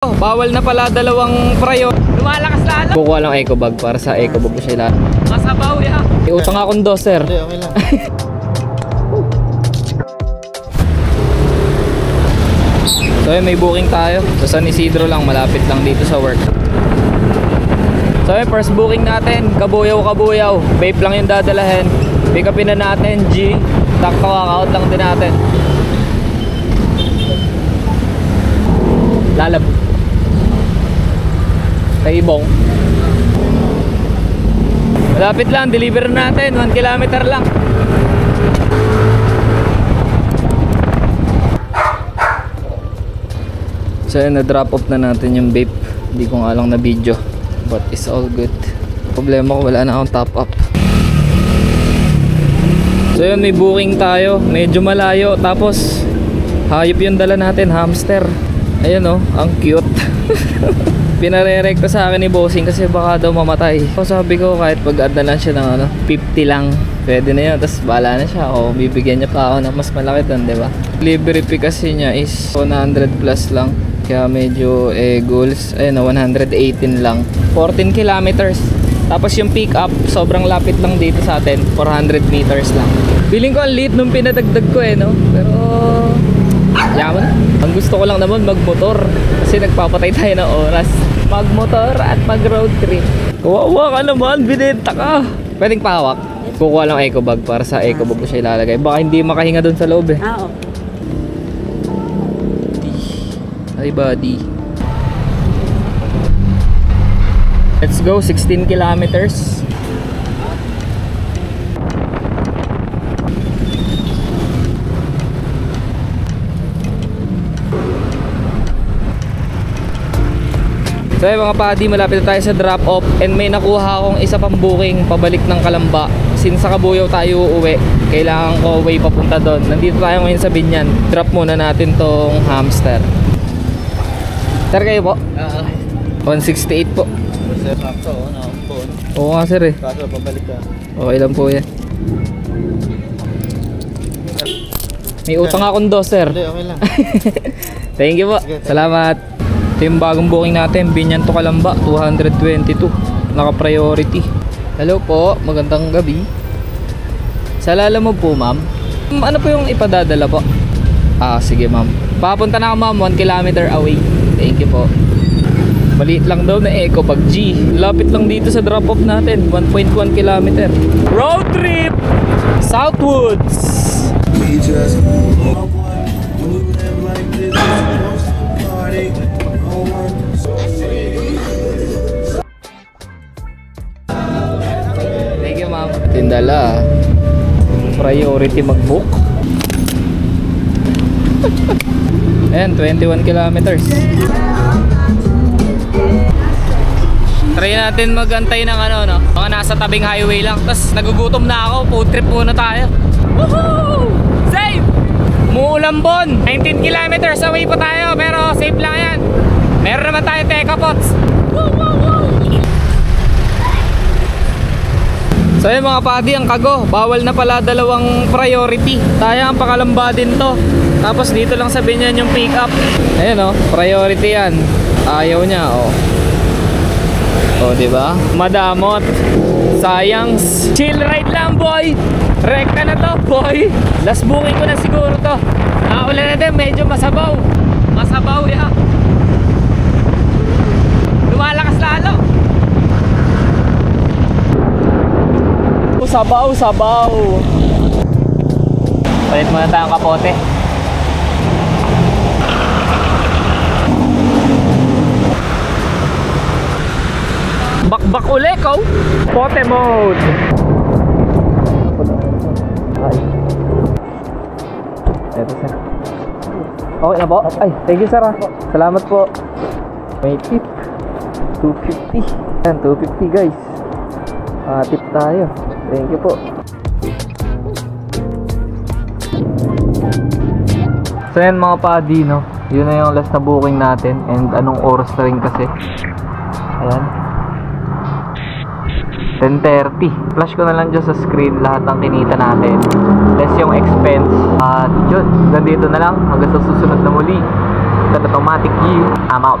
Bawal na pala dalawang prayo. Lumalakas lalo. Kukuha lang eco bag para sa eco bag ko siya lahat. Masabaw ya. Iutang akong doser. Hindi, okay lang. So yun, may booking tayo sa San Isidro lang, malapit lang dito sa work. So yun, first booking natin, kabuyaw. Vape lang yung dadalahin. Pick upin na natin, G. Takto kakaut lang din natin. Lalab kay Ibong. Malapit lang, deliver natin, 1 kilometer lang. So yun, na-drop off na natin yung vape. Hindi ko nga lang na video, but it's all good. Problema ko, wala na akong top up. So yun, may booking tayo, medyo malayo. Tapos hayop yung dala natin, hamster. Ayun oh, ang cute. Pinare-recto sa akin ni bossing kasi baka daw mamatay. So sabi ko kahit pag-add na lang siya ng 50 lang, pwede na yun. Tapos bahala na siya. O bibigyan niya pa ako ng mas malaki doon, diba? Delivery fee kasi niya is 100 plus lang. Kaya medyo goals, ayun na 118 lang. 14 kilometers. Tapos yung pick up, sobrang lapit lang dito sa atin, 400 meters lang. Feeling ko ang liit nung pinadagdag ko no? Pero yaman na. Ang gusto ko lang naman magmotor kasi nagpapatay tayo ng oras. Magmotor at mag road trip. Kawawa ka naman, binenta ka. Pwedeng pahawak? Kukuha lang eco bag para sa eco bag ko siya ilalagay. Baka hindi makahinga dun sa loob Okay. Hi buddy. Let's go, 16 kilometers. So mga padi, malapit na tayo sa drop off. And may nakuha akong isa pang booking pabalik ng Kalamba. Since sa Kabuyaw tayo uuwi, kailangan ko way papunta doon. Nandito tayo ngayon sa Binyan. Drop muna natin tong hamster. Sir, kayo po? 168 po. Sir, sakto, phone. Oo nga sir eh. Kaso, pabalik ka. Okay lang po yan. May utang akong doser. Hindi, okay lang. Thank you po. Salamat. Ito yung bagong booking natin, Binyan to Kalamba, 222. Naka-priority. Hello po, magandang gabi. Sa lala mo po ma'am, ano po yung ipadadala po? Sige ma'am. Papunta na ako ma'am, 1 kilometer away. Thank you po. Maliit lang daw na eco bag G. Lapit lang dito sa drop off natin, 1.1 kilometer. Road trip! Southwoods! We just move like this. Thank you ma'am. Tindala, priority mag-book. Ayan, 21 kilometers. Try natin magantay ng mga nasa tabing highway lang. Tapos nagugutom na ako, food trip muna tayo. Woohoo! Safe! Muulambon, 19 kilometers away pa tayo, pero safe lang yan. Meron naman tayo teka pots. So yun mga padi, ang kago, bawal na pala dalawang priority. Tayo ang pakalamba din to. Tapos dito lang sa Binyan yung pick up. Ayun priority yan. Ayaw niya diba? Madamot. Sayang. Chill ride lang boy. Rekta na to boy. Last booking ko na siguro to. Naulan na din, medyo masabaw. Masabaw ya. Lumalakas lalo. Sabaw. Palit muna tayong kapote. Bakbak uli ko. Pote mode. Eto sir. Okay na po? Ay, thank you sir. Salamat po. May tip 250. Yan, 250 guys. Tip tayo. Thank you po. So yan mga padi, yun na yung last na booking natin. And anong oras na rin kasi. Ayan, 10:30. Flash ko na lang dyan sa screen lahat ng kinita natin, less yung expense. At yun, nandito na lang. Hanggang sa susunod na muli. Automatic G, I'm out.